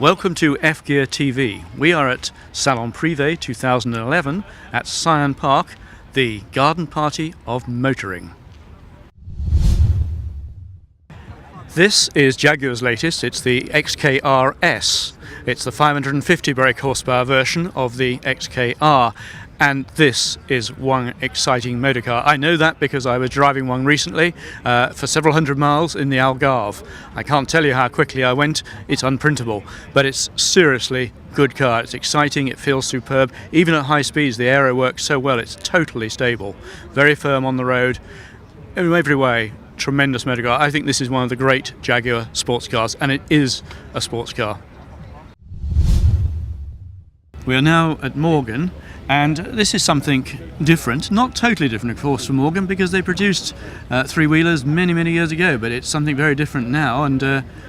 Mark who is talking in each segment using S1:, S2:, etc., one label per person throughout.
S1: Welcome to F-Gear TV. We are at Salon Prive 2011 at Syon Park, the garden party of motoring. This is Jaguar's latest. It's the XKR-S. It's the 550 brake horsepower version of the XKR. And this is one exciting motorcar. I know that because I was driving one recently for several hundred miles in the Algarve. I can't tell you how quickly I went. It's unprintable, but it's seriously good car. It's exciting, it feels superb. Even at high speeds, the aero works so well. It's totally stable, very firm on the road. In every way, tremendous motorcar. I think this is one of the great Jaguar sports cars, and it is a sports car. We are now at Morgan, and this is something different, not totally different of course from Morgan, because they produced three-wheelers many years ago, but it's something very different now, and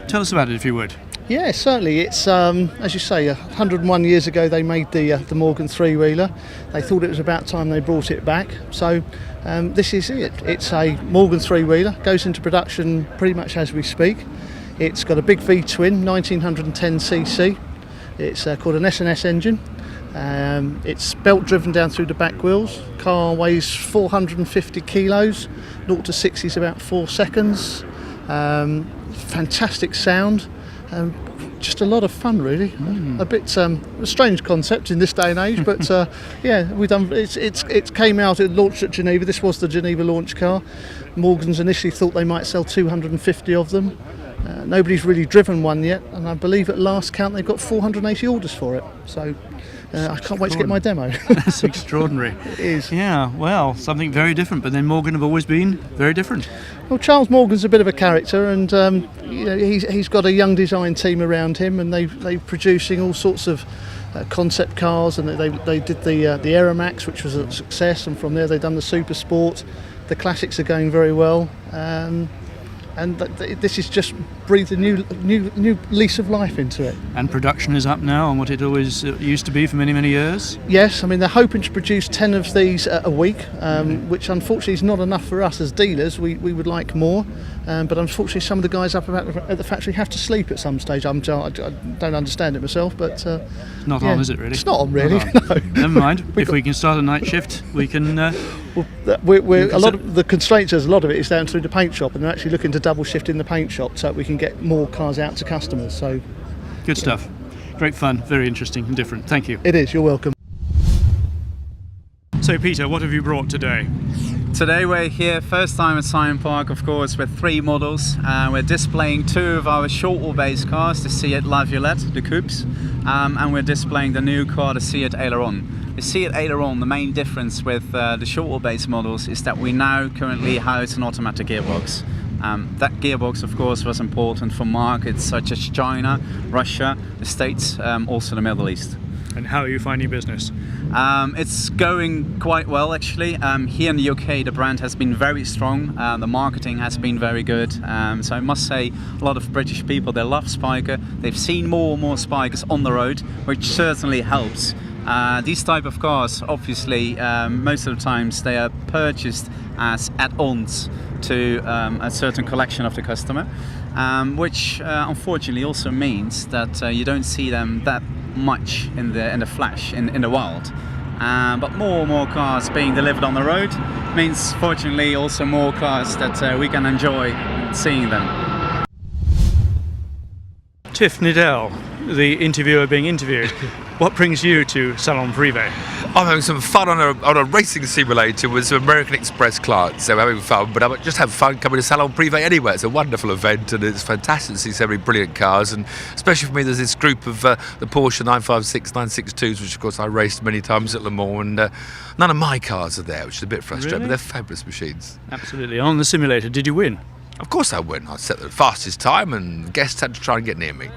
S1: tell us about it if you would.
S2: Yeah, certainly. It's, as you say, 101 years ago they made the Morgan three-wheeler. They thought it was about time they brought it back, so this is it. It's a Morgan three-wheeler, goes into production pretty much as we speak. It's got a big V-twin, 1910cc. It's called an S&S engine. It's belt driven down through the back wheels. Car weighs 450 kilos, 0 to 60 is about 4 seconds. Fantastic sound, just a lot of fun really. A bit a strange concept in this day and age, but yeah, we've done. It came out, it launched at Geneva. This was the Geneva launch car. Morgans initially thought they might sell 250 of them. Nobody's really driven one yet, and I believe at last count they've got 480 orders for it. So I can't wait to get my demo.
S1: That's extraordinary.
S2: It is.
S1: Yeah, well, something very different, but then Morgan have always been very different.
S2: Well, Charles Morgan's a bit of a character, and you know, he's got a young design team around him, and they're producing all sorts of concept cars, and they did the Aeromax, which was a success, and from there they've done the Super Sport. The classics are going very well. And this is just breathed a new lease of life into it.
S1: And production is up now on what it always used to be for many years?
S2: Yes, I mean they're hoping to produce 10 of these a week, which unfortunately is not enough for us as dealers. We would like more, but unfortunately some of the guys up at the factory have to sleep at some stage. I don't understand it myself, but
S1: it's not on, is it really?
S2: It's not on really.
S1: Not on.
S2: No.
S1: Never mind. If we can start a night shift, we can.
S2: Well, a lot of the constraints. A lot of it is down through the paint shop, and they're actually looking to double shift in the paint shop so that we can get more cars out to customers. So,
S1: good stuff. Great fun. Very interesting and different. Thank you.
S2: It is. You're welcome.
S1: So, Peter, what have you brought today?
S3: Today we're here, first time at Syon Park, of course, with 3 models. We're displaying 2 of our short wheelbase cars, the Seat La Violette, the coupes, and we're displaying the new car, the Seat Aileron. The Seat Aileron, the main difference with the short wheelbase models is that we now currently house an automatic gearbox. That gearbox, of course, was important for markets such as China, Russia, the States, also the Middle East.
S1: And how are you finding business?
S3: It's going quite well actually. Here in the UK the brand has been very strong, the marketing has been very good, so I must say a lot of British people, they love Spyker. They've seen more and more Spykers on the road, which certainly helps. These type of cars, obviously, most of the times they are purchased as add-ons to a certain collection of the customer, which unfortunately also means that you don't see them that much in the flesh, in the wild. But more and more cars being delivered on the road means, fortunately, also more cars that we can enjoy seeing them.
S1: Tiff Needell, the interviewer being interviewed. What brings you to Salon Prive?
S4: I'm having some fun on a racing simulator with some American Express clients, so having fun, but I just have fun coming to Salon Prive anyway. It's a wonderful event and it's fantastic to see so many brilliant cars, and especially for me there's this group of the Porsche 956, 962s, which of course I raced many times at Le Mans, and none of my cars are there, which is a bit frustrating,
S1: Really?
S4: but they're fabulous machines.
S1: Absolutely. On the simulator, did you win?
S4: Of course I win. I set the fastest time and guests had to try and get near me.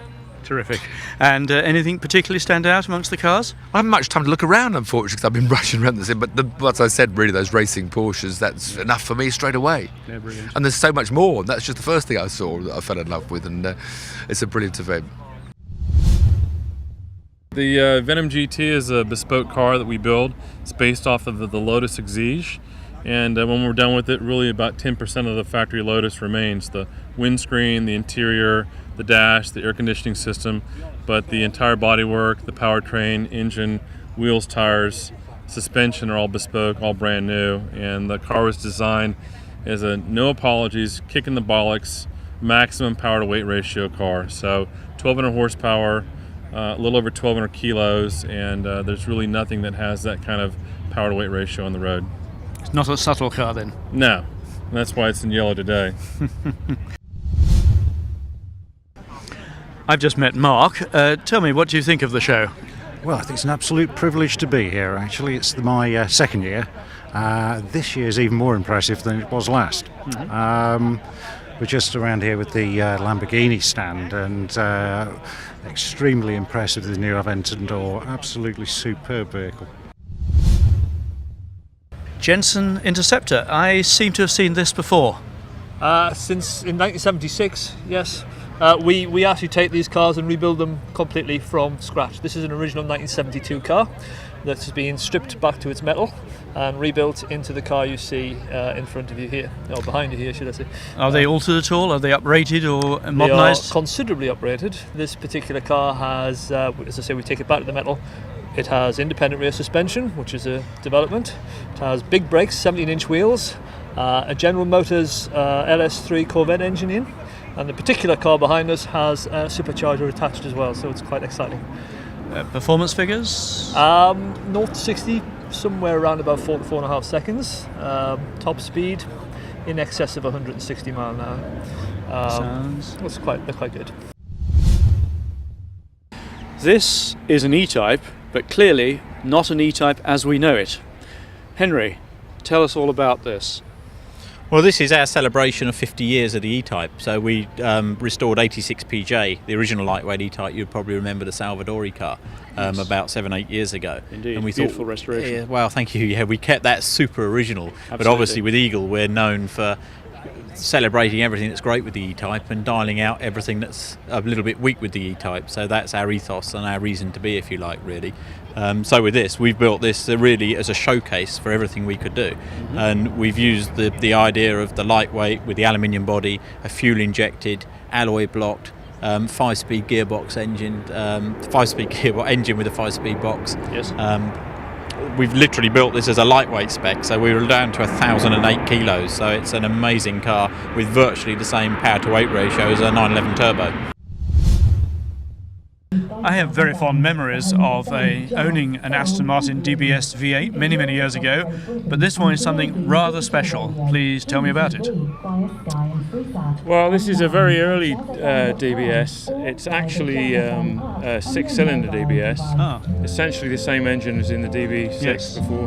S1: Terrific. And anything particularly stand out amongst the cars?
S4: I haven't much time to look around, unfortunately, because I've been rushing around this. But as I said, really, those racing Porsches, that's enough for me straight away.
S1: They're brilliant.
S4: And there's so much more. That's just the first thing I saw that I fell in love with, and it's a brilliant event.
S5: The Venom GT is a bespoke car that we build. It's based off of the Lotus Exige. And when we're done with it, really about 10% of the factory Lotus remains. The windscreen, the interior, the dash, the air conditioning system. but the entire bodywork, the powertrain, engine, wheels, tires, suspension are all bespoke, all brand new, and the car was designed as a no apologies, kick in the bollocks, maximum power to weight ratio car. So 1,200 horsepower, a little over 1,200 kilos, and there's really nothing that has that kind of power to weight ratio on the road.
S1: It's not a subtle car then?
S5: No, that's why it's in yellow today.
S1: I've just met Mark. Tell me, what do you think of the show?
S6: Well, I think it's an absolute privilege to be here, actually. It's my second year. This year is even more impressive than it was last. We're just around here with the Lamborghini stand, and extremely impressive with the new Aventador. Absolutely superb vehicle.
S1: Jensen Interceptor. I seem to have seen this before.
S7: Since in 1976, yes. We actually take these cars and rebuild them completely from scratch. This is an original 1972 car that has been stripped back to its metal and rebuilt into the car you see in front of you here, or behind you here, should I say.
S1: Are they altered at all? Are they uprated or
S7: They are
S1: modernised?
S7: considerably uprated. This particular car has, as I say, we take it back to the metal. It has independent rear suspension, which is a development. It has big brakes, 17-inch wheels, a General Motors LS3 Corvette engine in, and the particular car behind us has a supercharger attached as well, so it's quite exciting.
S1: Performance figures?
S7: 0 to 60, somewhere around about 4 to 4.5 seconds. Top speed in excess of 160 mile an hour.
S1: Sounds.
S7: They're quite good.
S1: This is an E-Type, but clearly not an E-Type as we know it. Henry, tell us all about this.
S8: Well, this is our celebration of 50 years of the E-Type. So we restored 86 PJ, the original lightweight E-Type. You'd probably remember the Salvadori car about 7-8 years ago.
S1: Indeed,
S8: and we
S1: beautiful restoration.
S8: Yeah, well, thank you. Yeah, we kept that super original.
S1: Absolutely.
S8: But obviously with Eagle, we're known for celebrating everything that's great with the E-Type and dialing out everything that's a little bit weak with the E-Type. So that's our ethos and our reason to be, if you like, really. So with this, we've built this really as a showcase for everything we could do. And we've used the idea of the lightweight with the aluminium body, a fuel injected, alloy blocked, 5-speed gearbox engine, 5-speed gearbox engine with a 5-speed box.
S1: Yes.
S8: We've literally built this as a lightweight spec, so we were down to 1,008 kilos, so it's an amazing car with virtually the same power to weight ratio as a 911 turbo.
S1: I have very fond memories of owning an Aston Martin DBS V8 many, many years ago, but this one is something rather special. Please tell me about it.
S5: Well, this is a very early DBS. It's actually a 6-cylinder DBS. Essentially the same engine as in the DB6
S1: Yes.
S5: before.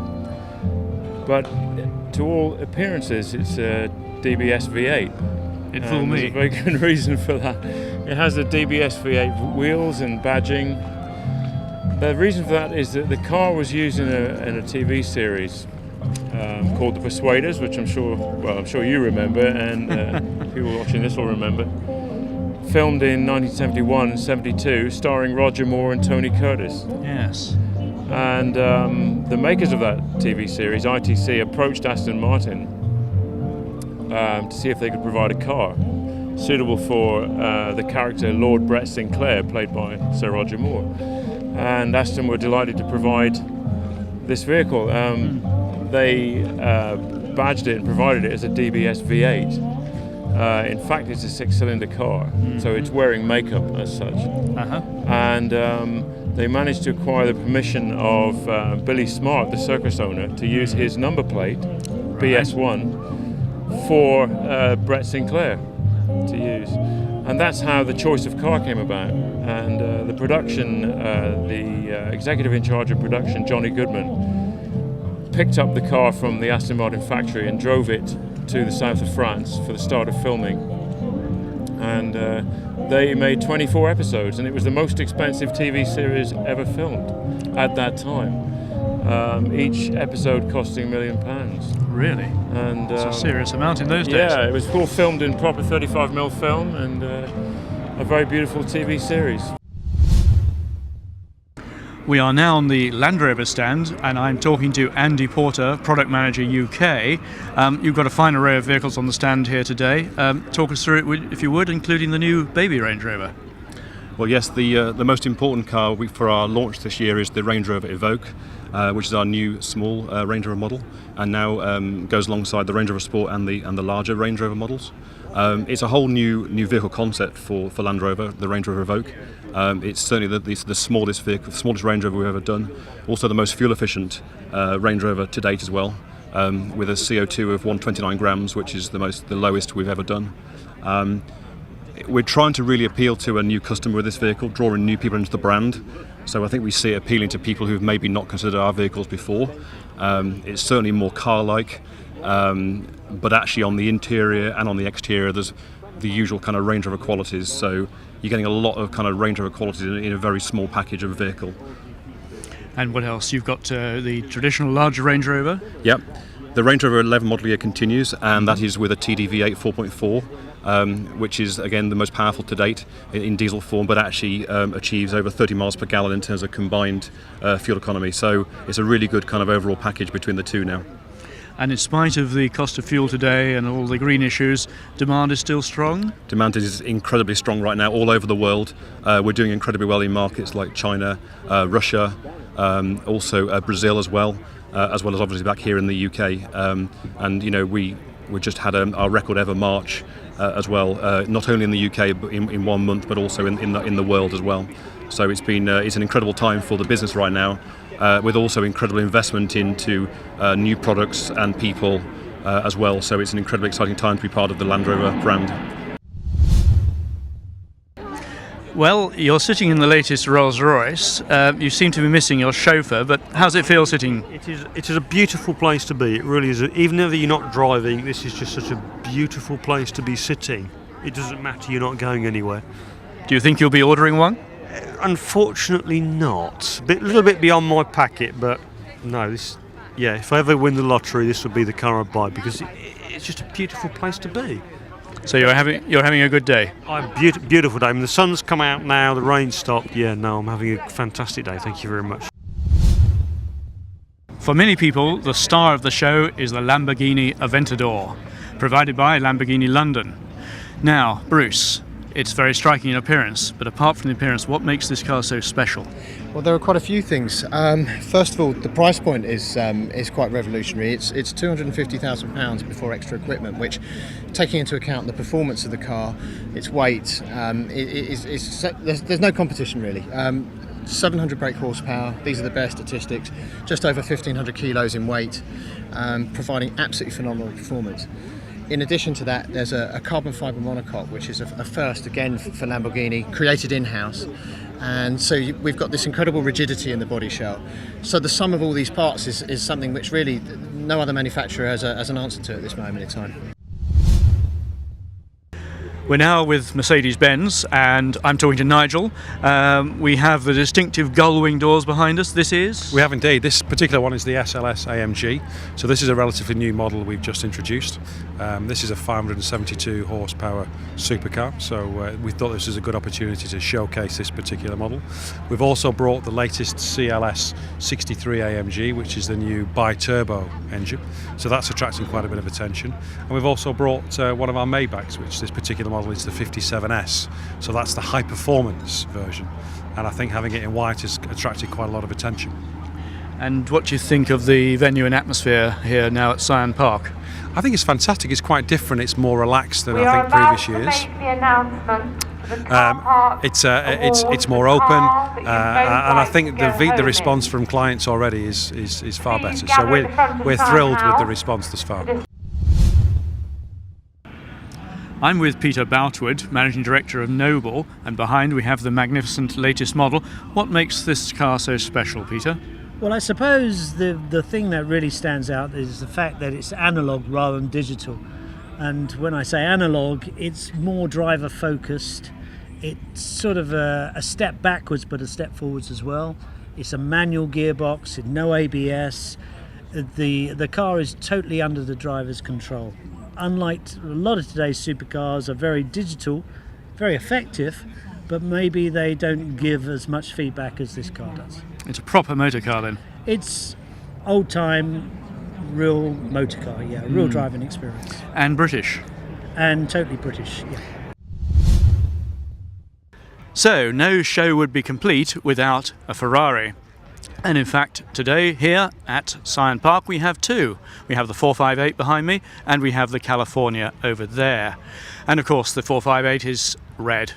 S5: But to all appearances, it's a DBS V8.
S1: It fooled me.
S5: There's a very good reason for that. It has the DBS V8 wheels and badging. The reason for that is that the car was used in a TV series called The Persuaders, which I'm sure you remember, and people watching this will remember. Filmed in 1971 and 72, starring Roger Moore and Tony Curtis.
S1: Yes.
S5: And the makers of that TV series, ITC, approached Aston Martin to see if they could provide a car suitable for the character Lord Brett Sinclair, played by Sir Roger Moore. And Aston were delighted to provide this vehicle. They badged it and provided it as a DBS V8. In fact, it's a 6-cylinder car, so it's wearing makeup as such. And they managed to acquire the permission of Billy Smart, the circus owner, to use his number plate, BS1, for Brett Sinclair to use. And that's how the choice of car came about. And the production, the executive in charge of production, Johnny Goodman, picked up the car from the Aston Martin factory and drove it to the south of France for the start of filming. And they made 24 episodes, and it was the most expensive TV series ever filmed at that time. Each episode costing £1 million.
S1: Really?
S5: And
S1: it's a serious amount in those days.
S5: Yeah, it was all filmed in proper 35mm film, and a very beautiful TV series.
S1: We are now on the Land Rover stand, and I'm talking to Andy Porter, Product Manager UK. You've got a fine array of vehicles on the stand here today. Talk us through it, if you would, including the new baby Range Rover.
S9: Well, yes, the most important car for our launch this year is the Range Rover Evoque, which is our new small Range Rover model, and now goes alongside the Range Rover Sport and the larger Range Rover models. It's a whole new vehicle concept for Land Rover, the Range Rover Evoque. It's certainly the smallest vehicle, the smallest Range Rover we've ever done. Also the most fuel efficient Range Rover to date as well, with a CO2 of 129 grams, which is the lowest we've ever done. We're trying to really appeal to a new customer with this vehicle, drawing new people into the brand. So I think we see it appealing to people who've maybe not considered our vehicles before. It's certainly more car-like, but actually on the interior and on the exterior there's the usual kind of Range Rover qualities. So you're getting a lot of kind of Range Rover qualities in a very small package of a vehicle.
S1: And what else? You've got the traditional larger Range Rover?
S9: Yep. The Range Rover 11 model year continues, and that is with a TDV8 4.4. Which is again the most powerful to date in diesel form, but actually achieves over 30 miles per gallon in terms of combined fuel economy. So it's a really good kind of overall package between the two now.
S1: And in spite of the cost of fuel today and all the green issues, demand is still strong?
S9: Demand is incredibly strong right now all over the world. We're doing incredibly well in markets like China, Russia, also Brazil as well as obviously back here in the UK. And you know, we just had our record ever March as well, not only in the UK but in 1 month, but also in the world as well. So it's an incredible time for the business right now, with also incredible investment into new products and people as well. So it's an incredibly exciting time to be part of the Land Rover brand.
S1: Well, you're sitting in the latest Rolls-Royce. You seem to be missing your chauffeur, but how's it feel sitting?
S10: It is a beautiful place to be. It really is. Even if you're not driving, this is just such a beautiful place to be sitting. It doesn't matter, you're not going anywhere.
S1: Do you think you'll be ordering one?
S10: Unfortunately not. A little bit beyond my packet, but no. If I ever win the lottery, this would be the car I'd buy, because it's just a beautiful place to be.
S1: So you're having a good day?
S10: Beautiful day. I mean, the sun's come out now, the rain's stopped. Yeah, no, I'm having a fantastic day. Thank you very much.
S1: For many people, the star of the show is the Lamborghini Aventador, provided by Lamborghini London. Now, Bruce, it's very striking in appearance, but apart from the appearance, what makes this car so special?
S11: Well, there are quite a few things. First of all, the price point is quite revolutionary. It's £250,000 before extra equipment, which, taking into account the performance of the car, its weight, there's no competition really. 700 brake horsepower, these are the bare statistics, just over 1,500 kilos in weight, providing absolutely phenomenal performance. In addition to that, there's a carbon fibre monocoque, which is a first again for Lamborghini, created in-house. And so we've got this incredible rigidity in the body shell. So the sum of all these parts is something which really no other manufacturer has an answer to at this moment in time.
S1: We're now with Mercedes-Benz, and I'm talking to Nigel. We have the distinctive gull-wing doors behind us. This is?
S12: We have indeed. This particular one is the SLS AMG. So this is a relatively new model we've just introduced. This is a 572 horsepower supercar. So we thought this was a good opportunity to showcase this particular model. We've also brought the latest CLS 63 AMG, which is the new bi-turbo engine. So that's attracting quite a bit of attention. And we've also brought one of our Maybachs, which this particular model is the 57S, so that's the high performance version, and I think having it in white has attracted quite a lot of attention.
S1: And what do you think of the venue and atmosphere here now at Syon Park?
S12: I think it's fantastic. It's quite different. It's more relaxed than I think previous years. It's more open, and I think the response from clients already is far better. So we're thrilled with the response thus far.
S1: I'm with Peter Boutwood, Managing Director of Noble, and behind we have the magnificent latest model. What makes this car so special, Peter?
S13: Well, I suppose the thing that really stands out is the fact that it's analogue rather than digital. And when I say analogue, it's more driver focused. It's sort of a step backwards but a step forwards as well. It's a manual gearbox, no ABS. The car is totally under the driver's control. Unlike a lot of today's supercars are very digital, very effective, but maybe they don't give as much feedback as this car does.
S1: It's a proper motor car then?
S13: It's old-time, real motor car, yeah, real driving experience.
S1: And British?
S13: And totally British, yeah.
S1: So no show would be complete without a Ferrari. And in fact, today here at Syon Park we have two. We have the 458 behind me and we have the California over there. And of course the 458 is red.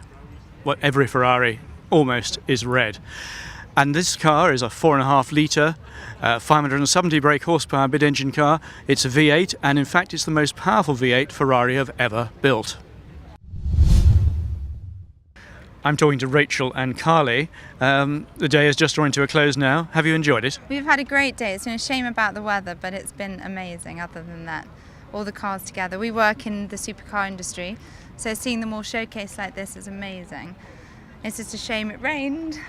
S1: What every Ferrari almost is red. And this car is a 4.5 litre, 570 brake horsepower mid-engine car. It's a V8 and in fact it's the most powerful V8 Ferrari have ever built. I'm talking to Rachel and Carly. The day is just drawing to a close now. Have you enjoyed it?
S14: We've had a great day. It's been a shame about the weather, but it's been amazing other than that. All the cars together. We work in the supercar industry, so seeing them all showcased like this is amazing. It's just a shame it rained.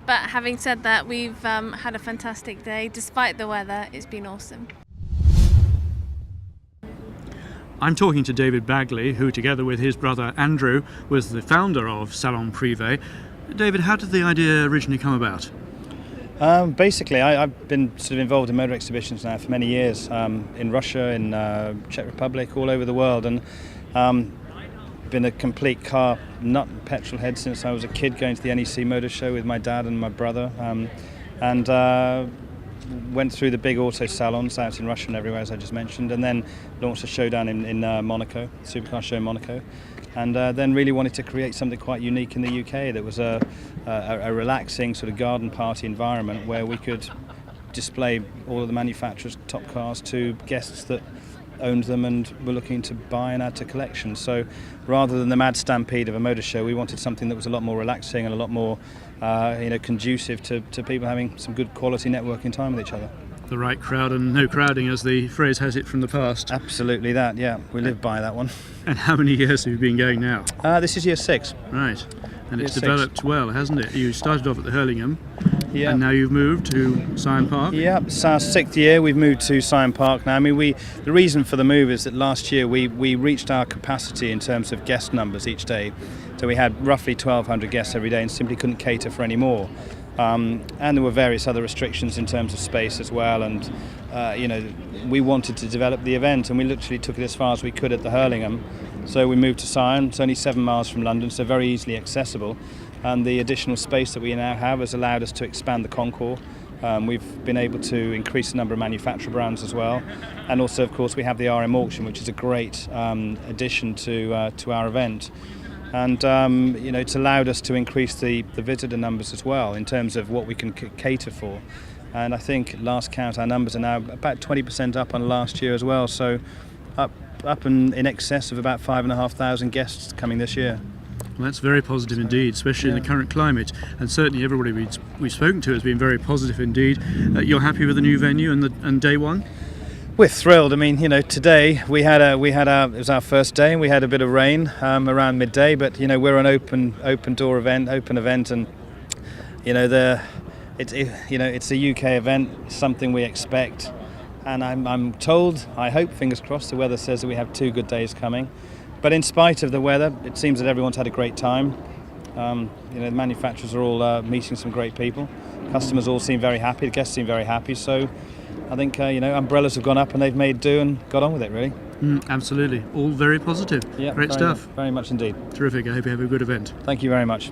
S15: But having said that, we've had a fantastic day. Despite the weather, it's been awesome.
S1: I'm talking to David Bagley, who together with his brother Andrew was the founder of Salon Prive. David, how did the idea originally come about?
S16: Basically, I've been sort of involved in motor exhibitions now for many years, in Russia, in Czech Republic, all over the world, and been a complete car nut and petrol head since I was a kid, going to the NEC Motor Show with my dad and my brother, and went through the big auto salons out in Russia and everywhere, as I just mentioned, and then launched a show down in Monaco, supercar show in Monaco, and then really wanted to create something quite unique in the UK that was a relaxing sort of garden party environment where we could display all of the manufacturers' top cars to guests that owned them and were looking to buy and add to collections. So rather than the mad stampede of a motor show, we wanted something that was a lot more relaxing and a lot more conducive to people having some good quality networking time with each other.
S1: The right crowd and no crowding, as the phrase has it from the past.
S16: Absolutely that, yeah. We live by that one.
S1: And how many years have you been going now?
S16: This is year 6.
S1: Right. And it's
S16: Year
S1: developed
S16: 6.
S1: well, hasn't it? You started off at the Hurlingham,
S16: yeah,
S1: and now you've moved to Syon Park.
S16: Yeah, it's our 6th year. We've moved to Syon Park now. I mean, the reason for the move is that last year we reached our capacity in terms of guest numbers each day. So we had roughly 1,200 guests every day and simply couldn't cater for any more. And there were various other restrictions in terms of space as well. And, we wanted to develop the event and we literally took it as far as we could at the Hurlingham. So we moved to Syon. It's only 7 miles from London, so very easily accessible. And the additional space that we now have has allowed us to expand the concours. We've been able to increase the number of manufacturer brands as well. And also, of course, we have the RM auction, which is a great addition to our event. And it's allowed us to increase the visitor numbers as well in terms of what we can cater for. And I think last count our numbers are now about 20% up on last year as well, so up in excess of about 5,500 guests coming this year.
S1: Well, that's very positive indeed, especially in the current climate, and certainly everybody we've spoken to has been very positive indeed. You're happy with the new venue and day one?
S16: We're thrilled. I mean, today it was our first day and we had a bit of rain around midday, but we're an open event, and it's a UK event, something we expect, and I'm told, I hope, fingers crossed, the weather says that we have 2 good days coming. But in spite of the weather, it seems that everyone's had a great time. The manufacturers are all meeting some great people. Customers all seem very happy. The guests seem very happy. So I think umbrellas have gone up and they've made do and got on with it, really.
S1: Absolutely, all very positive.
S16: Yeah,
S1: great stuff.
S16: Very much indeed.
S1: Terrific. I hope you have a good event.
S16: Thank you very much.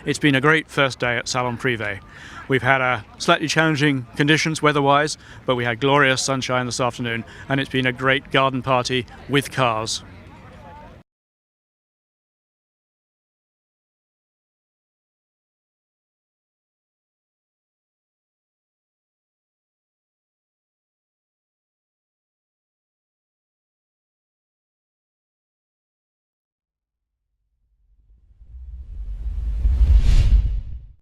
S1: It's been a great first day at Salon Prive. We've had slightly challenging conditions weather-wise, but we had glorious sunshine this afternoon, and it's been a great garden party with cars.